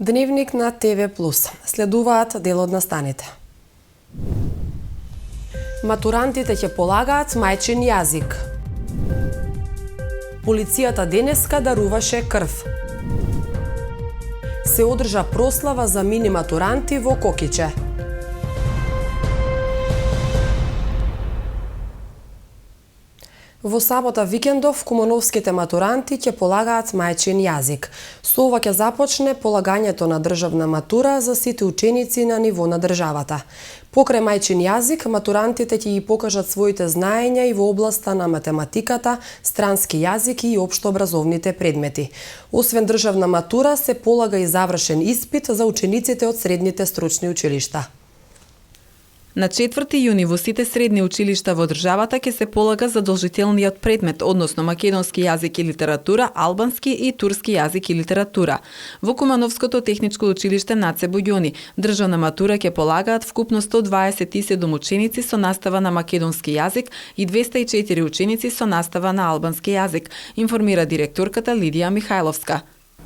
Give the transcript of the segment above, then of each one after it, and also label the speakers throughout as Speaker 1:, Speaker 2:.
Speaker 1: Дневник на ТВ+. Следуваат дел од настаните. Матурантите ќе полагаат мајчин јазик. Полицијата денеска даруваше крв. Се одржа прослава за мини матуранти во Кокиче. Во сабота викендов кумановските матуранти ќе полагаат мајчин јазик. Со ова ќе започне полагањето на државна матура за сите ученици на ниво на државата. Покрај мајчин јазик, матурантите ќе ги покажат своите знаења и во областа на математиката, странски јазик и општообразовните предмети. Освен државна матура, се полага и завршен испит за учениците од средните стручни училишта.
Speaker 2: На 4 јуни во сите средни училишта во државата ќе се полага задолжителниот предмет, односно македонски јазик и литература, албански и турски јазик и литература. Во Кумановското техничко училиште Наце Буѓони државна матура ќе полагаат вкупно 127 ученици со настава на македонски јазик и 204 ученици со настава на албански јазик, информира директорката Лидија Михајловска.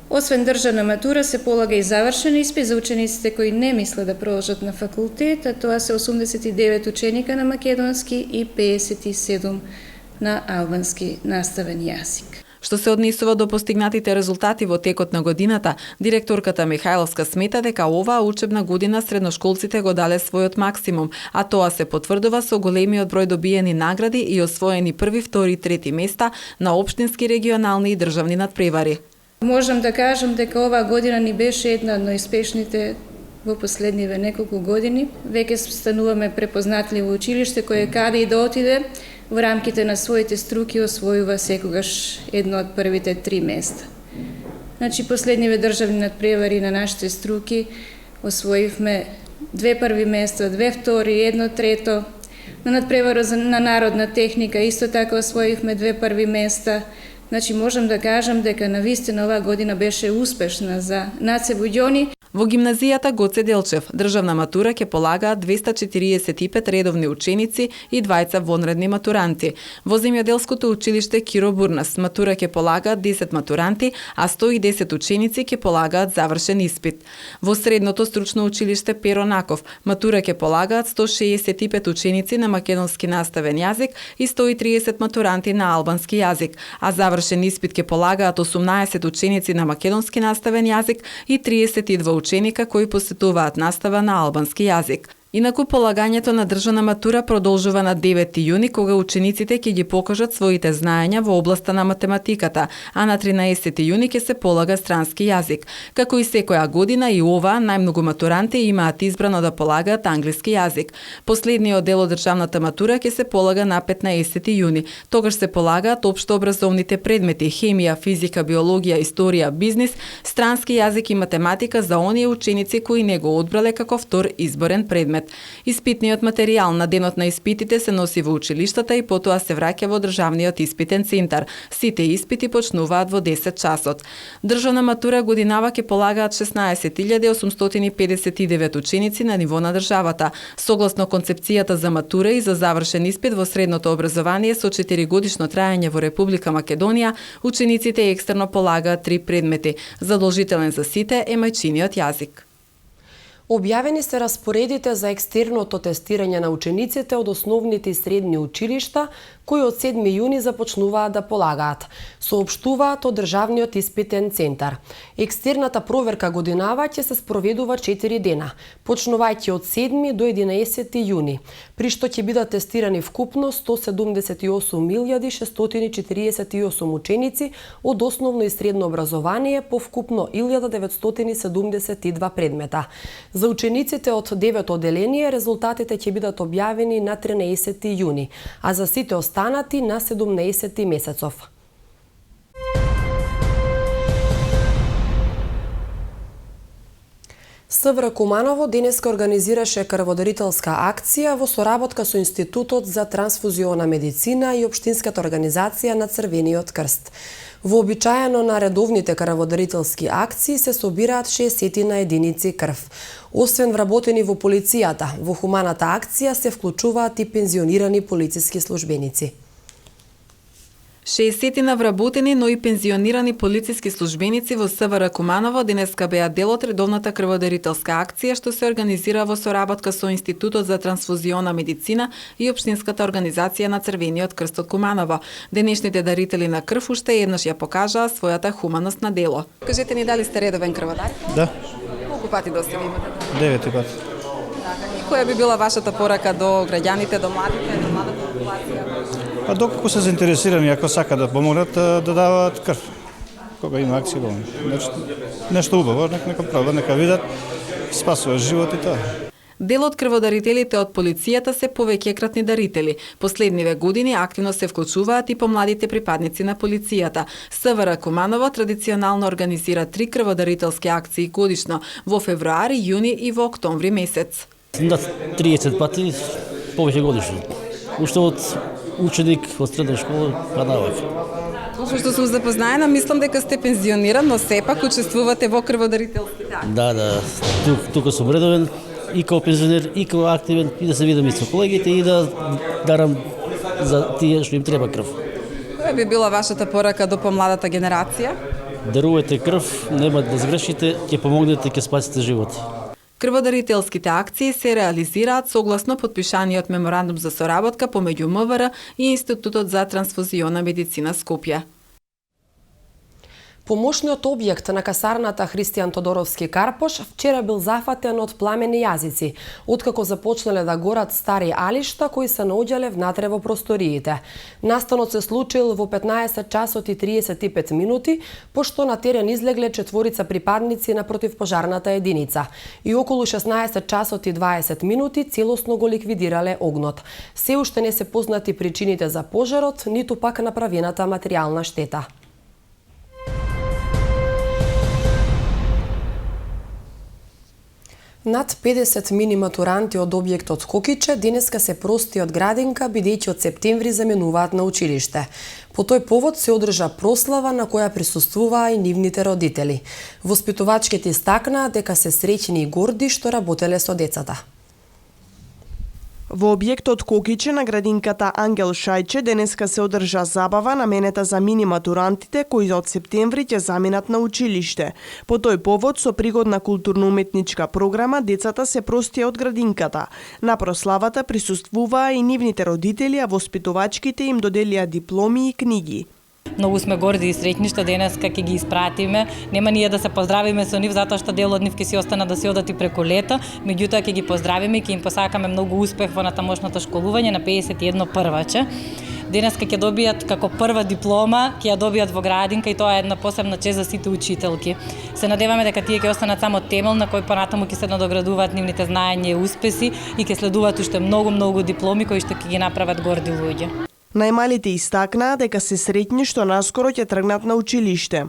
Speaker 3: Освен државна матура се полага и завршен испит за учениците кои не мислат да продолжат на факултет, а тоа се 89 ученика на македонски и 57 на албански наставен јазик.
Speaker 2: Што се однесува до постигнатите резултати во текот на годината, директорката Михајловска смета дека оваа учебна година средношколците го дале својот максимум, а тоа се потврдува со големиот број добиени награди и освоени први, втори и трети места на општински, регионални и државни надпревари.
Speaker 3: Можам да кажам дека оваа година ни беше една од најуспешните во последниве неколку години. Веќе стануваме препознатливо училиште кое каде и да отиде во рамките на своите струки освојува секогаш едно од првите 3 места. Значи, последниве државни надпревари на нашите струки освоивме 2 први места, 2 втори, 1 трето. На надпреварот на народна техника исто така освоивме 2 први места. Значи, можам да кажам дека навистина оваа година беше успешна за Наце Буѓони.
Speaker 2: Во гимназијата Гоце Делчев државна матура ќе полагаат 245 редовни ученици и 2 вонредни матуранти. Во земјоделското училиште Киро Бурнас матура ќе полагаат 10 матуранти, а 110 ученици ќе полагаат завршен испит. Во средното стручно училиште Перо Наков матура ќе полагаат 165 ученици на македонски наставен јазик и 130 матуранти на албански јазик, а завршен испит ќе полагаат 18 ученици на македонски наставен јазик и 32 ученика кои посетуваат настава на албански јазик. Инаку полагањето на државна матура продолжува на 9 јуни, кога учениците ќе ги покажат своите знаења во областа на математиката, а на 13 јуни ќе се полага странски јазик. Како и секоја година и ова, најмногу матуранти имаат избрано да полагаат англиски јазик. Последниот дел од државната матура ќе се полага на 15 јуни. Тогаш се полагаат општообразовните предмети хемија, физика, биологија, историја, бизнис, странски јазик и математика за оние ученици кои не го одбрале како втор изборен предмет. Испитниот материјал на денот на испитите се носи во училиштата и потоа се враќа во државниот испитен центар. Сите испити почнуваат во 10 часот. Државна матура годинава ќе полагаат 16.859 ученици на ниво на државата. Согласно концепцијата за матура и за завршен испит во средното образование со 4 годишно траење во Република Македонија, учениците екстерно полагаат 3 предмети. Задолжителен за сите е мајчиниот јазик.
Speaker 1: Објавени се распоредите за екстерното тестирање на учениците од основните и средни училишта, кои од 7 јуни започнуваат да полагаат, соопштуваат од Државниот испитен центар. Екстерната проверка годинава ќе се спроведува 4 дена, почнувајќи од 7 до 11 јуни, при што ќе бидат тестирани вкупно 178.648 ученици од основно и средно образование по вкупно 1972 предмета. За учениците од 9 одделение резултатите ќе бидат објавени на 13 јуни, а за сите останати на 17 месецов. СВР Куманово денеска организираше крводарителска акција во соработка со Институтот за трансфузиона медицина и Општинската организација на Црвениот крст. Вообичаено на редовните крводарителски акции се собираат 60 на единици крв. Освен вработени во полицијата, во хуманата акција се вклучуваат и пензионирани полициски службеници.
Speaker 2: 60 вработени, но и пензионирани полициски службеници во СВР Куманово денеска беа дел од редовната крводарителска акција што се организира во соработка со Институтот за трансфузиона медицина и Општинската организација на Црвениот крст од Куманово. Денешните дарители на крв уште еднаш ја покажаа својата хуманост на дело. Кажете ни дали сте редовен крводар?
Speaker 4: Да,
Speaker 2: Колку пати досега имате?
Speaker 4: 9 пати.
Speaker 2: Која би била вашата порака до граѓаните, до младите, до младата популација?
Speaker 4: А доколку се заинтересирани, ако сакат да помогнат, да даваат крв. Кога има акција, нешто убаво, нека прават, нека видат, спасува живот и тоа.
Speaker 2: Дел од крводарителите од полицијата се повеќекратни дарители. Последниве години активно се вклучуваат и помладите припадници на полицијата. СВР Куманово традиционално организира 3 крводарителски акции годишно во февруари, јуни и во октомври месец.
Speaker 5: Да, 30 пати повеќе годишно. Уште од ученик од средна школа па навек.
Speaker 2: Со што сум запознаена, мислам дека сте пензиониран, но сепак учествувате во крводарителските акции.
Speaker 5: Да, тука сум редовен и као пензионер, и као активен, и да се видам и со колегите и да дарам за тие што им треба крв.
Speaker 2: Која би била вашата порака до помладата генерација?
Speaker 5: Дарувате крв, нема да сгрешите, ќе помогнете, ќе спасите животи.
Speaker 2: Крводарителските акции се реализираат согласно подпишаниот меморандум за соработка помеѓу МВР и Институтот за трансфузиона медицина Скопје.
Speaker 1: Помошниот објект на касарната Христијан Тодоровски Карпош вчера бил зафатен од пламени јазици, откако започнале да горат стари алишта кои се наоѓале внатре во просториите. Настанот се случил во 15 часот и 35 минути, пошто на терен излегле 4 припадници на противпожарната единица и околу 16 часот и 20 минути целосно го ликвидирале огнот. Се уште не се познати причините за пожарот, ниту пак направената материјална штета. Над 50 мини матуранти од објектот Кокиче денеска се прости од градинка, бидејќи од септември заменуваат на училиште. По тој повод се одржа прослава на која присуствуваа и нивните родители. Воспитувачките истакнаа дека се среќни и горди што работеле со децата.
Speaker 6: Во објектот Кокиче на градинката Ангел Шајче денеска се одржа забава наменета за мини матурантите кои од септември ќе заминат на училиште. По тој повод со пригодна културно-уметничка програма децата се простија од градинката. На прославата присуствуваа и нивните родители, а воспитувачките им доделија дипломи и книги.
Speaker 7: Многу сме горди и среќни што денеска ќе ги испратиме. Нема ние да се поздравиме со нив затоа што дел од нив ќе си остана да се одат и преку лето, меѓутоа ќе ги поздравиме и ќе им посакаме многу успех во натамошното школување на 51 прваче. Денеска ќе добијат како прва диплома, ќе ја добијат во градинка и тоа е една посебна чест за сите учителки. Се надеваме дека тие ќе останат само темел на кој понатаму ќе се надоградуваат нивните знаења и успеси и ќе следуваат уште многу дипломи кои што ќе ги направат горди луѓе.
Speaker 6: Најмалите истакнаа дека се среќни што наскоро ќе тргнат на училиште.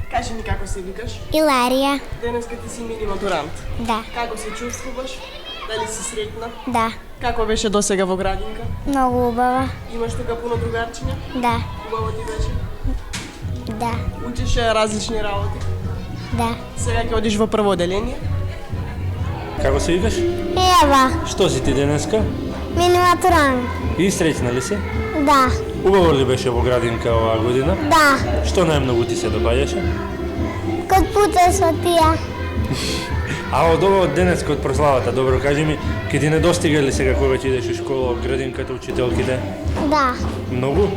Speaker 8: Кажи ми како се викаш?
Speaker 9: Иларија.
Speaker 8: Денеска ти си мини матурант.
Speaker 9: Да.
Speaker 8: Како се чувствуваш? Дали си среќна?
Speaker 9: Да.
Speaker 8: Како беше досега во градинка?
Speaker 9: Многу убава.
Speaker 8: Имаш тука пуно другарчиња?
Speaker 9: Да.
Speaker 8: Убаво ти беше?
Speaker 9: Да.
Speaker 8: Учеше различни работи?
Speaker 9: Да.
Speaker 8: Сега ќе одиш во прво оделение?
Speaker 10: Како се викаш?
Speaker 9: Ева.
Speaker 10: Што си ти денеска?
Speaker 9: Мини матурант.
Speaker 10: И среќна ли си?
Speaker 9: Да.
Speaker 10: Убаво ли беше во градинка оваа година?
Speaker 9: Да.
Speaker 10: Што најмногу ти се допаѓаше?
Speaker 9: Код путе со тија.
Speaker 10: А од ова од денеска од прославата, добро кажи ми, ке ти недостига ли сега кога ќе идеш у школа, градинката, учителките?
Speaker 9: Да.
Speaker 10: Многу?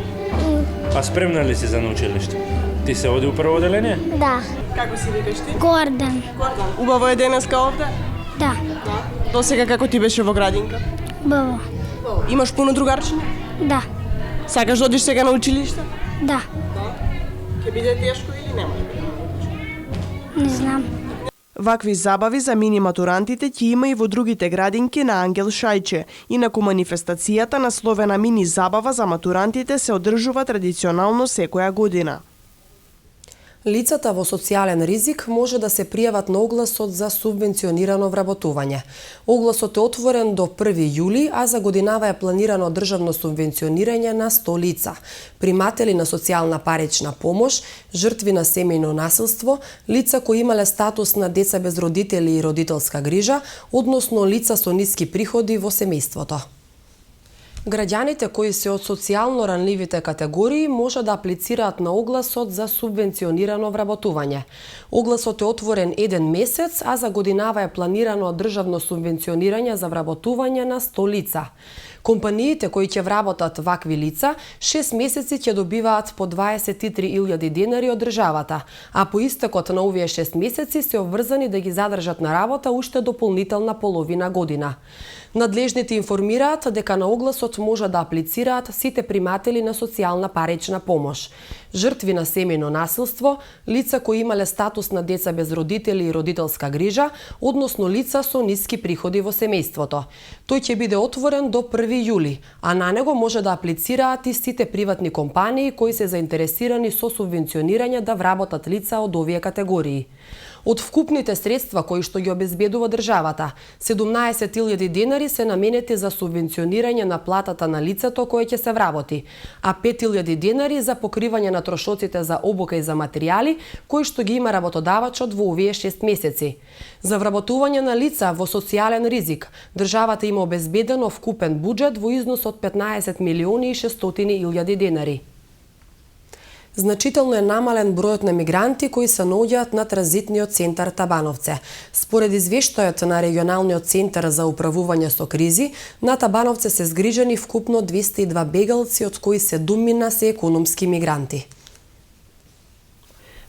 Speaker 10: А спремна ли си за на училиште? Ти се оди у прво оделение?
Speaker 9: Да.
Speaker 8: Како се викаш ти?
Speaker 9: Гордан.
Speaker 8: Гордан. Убаво е денеска овде?
Speaker 9: Да.
Speaker 8: Досега како ти беше во градинка?
Speaker 9: Баба.
Speaker 8: Имаш пуно другарчиња?
Speaker 9: Да.
Speaker 8: Сакаш да одиш сега на училиште?
Speaker 9: Да.
Speaker 8: Ќе биде тешко или нема?
Speaker 9: Не знам.
Speaker 6: Вакви забави за мини матурантите ќе има и во другите градинки на Ангел Шајче. Инаку манифестацијата насловена мини забава за матурантите се одржува традиционално секоја година.
Speaker 1: Лицата во социјален ризик може да се пријават на огласот за субвенционирано вработување. Огласот е отворен до 1 јули, а за годинава е планирано државно субвенционирање на 100 лица. Приматели на социјална парична помош, жртви на семејно насилство, лица кои имале статус на деца без родители и родителска грижа, односно лица со ниски приходи во семејството. Граѓаните кои се од социјално ранливите категории може да аплицираат на огласот за субвенционирано вработување. Огласот е отворен еден месец, а за годинава е планирано државно субвенционирање за вработување на 100 лица. Компаниите кои ќе вработат вакви лица, 6 месеци ќе добиваат по 23.000 денари од државата, а по истекот на овие 6 месеци се обврзани да ги задржат на работа уште дополнителна половина година. Надлежните информираат дека на огласот може да аплицираат сите приматели на социјална парична помош, жртви на семејно насилство, лица кои имале статус на деца без родители и родителска грижа, односно лица со ниски приходи во семејството. Тој ќе биде отворен до 1 јули, а на него може да аплицираат и сите приватни компании кои се заинтересирани со субвенционирање да вработат лица од овие категории. Од вкупните средства кои што ги обезбедува државата, 17.000 денари се наменети за субвенционирање на платата на лицето кое ќе се вработи, а 5.000 денари за покривање на трошоците за обука и за материјали кои што ги има работодавачот во овие 6 месеци. За вработување на лица во социјален ризик, државата има обезбедено вкупен буџет во износ од 15.600.000 денари. Значително е намален бројот на мигранти кои се наоѓаат на транзитниот центар Табановце. Според извештајот на регионалниот центар за управување со кризи, на Табановце се згрижени вкупно 202 бегалци, од кои 7 се економски мигранти.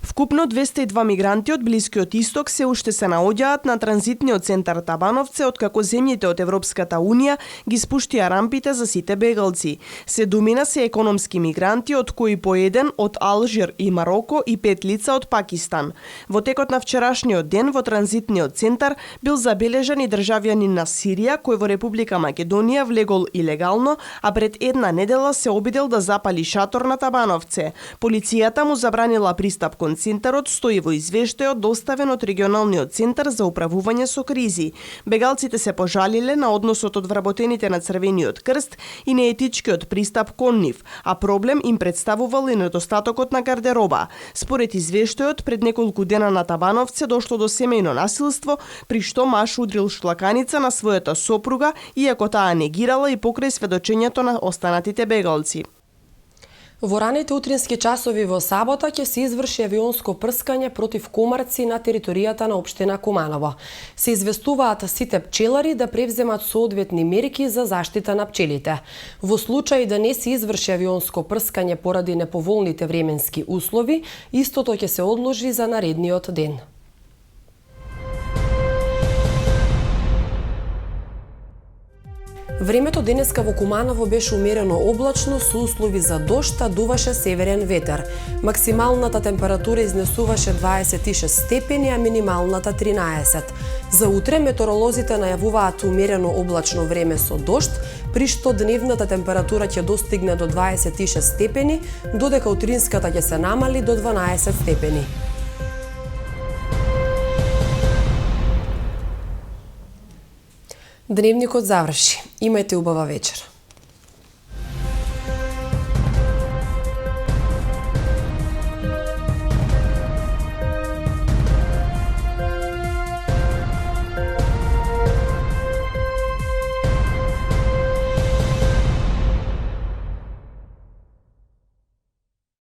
Speaker 6: Вкупно 202 мигранти од Блискиот Исток се уште се наоѓаат на транзитниот центар Табановце, откако земјите од Европската Унија ги спуштија рампите за сите бегалци. 7 се економски мигранти, од кои по 1 од Алжир и Мароко и 5 лица од Пакистан. Во текот на вчерашниот ден во транзитниот центар бил забележан и државјанин на Сирија кој во Република Македонија влегол илегално, а пред една недела се обидел да запали шатор на Табановце. Полицијата му забранила пристап кон центарот, стои во извештајот доставен од регионалниот центар за управување со кризи. Бегалците се пожалиле на односот од вработените на Црвениот крст и неетичкиот пристап кон нив, а проблем им представувал и недостатокот на гардероба. Според извештајот, пред неколку дена на Табановце дошло до семејно насилство, при што маж удрил шлаканица на својата сопруга, иако таа негирала и покрај сведочењето на останатите бегалци.
Speaker 1: Во раните утрински часови во сабота ќе се изврши авионско прскање против комарци на територијата на општина Куманово. Се известуваат сите пчелари да превземат соодветни мерки за заштита на пчелите. Во случај да не се изврши авионско прскање поради неповолните временски услови, истото ќе се одложи за наредниот ден. Времето денеска во Куманово беше умерено облачно со услови за дожд, а дуваше северен ветер. Максималната температура изнесуваше 26 степени, а минималната 13. За утре метеоролозите најавуваат умерено облачно време со дожд, при што дневната температура ќе достигне до 26 степени, додека утринската ќе се намали до 12 степени. Дневникот заврши. Имајте убава вечер.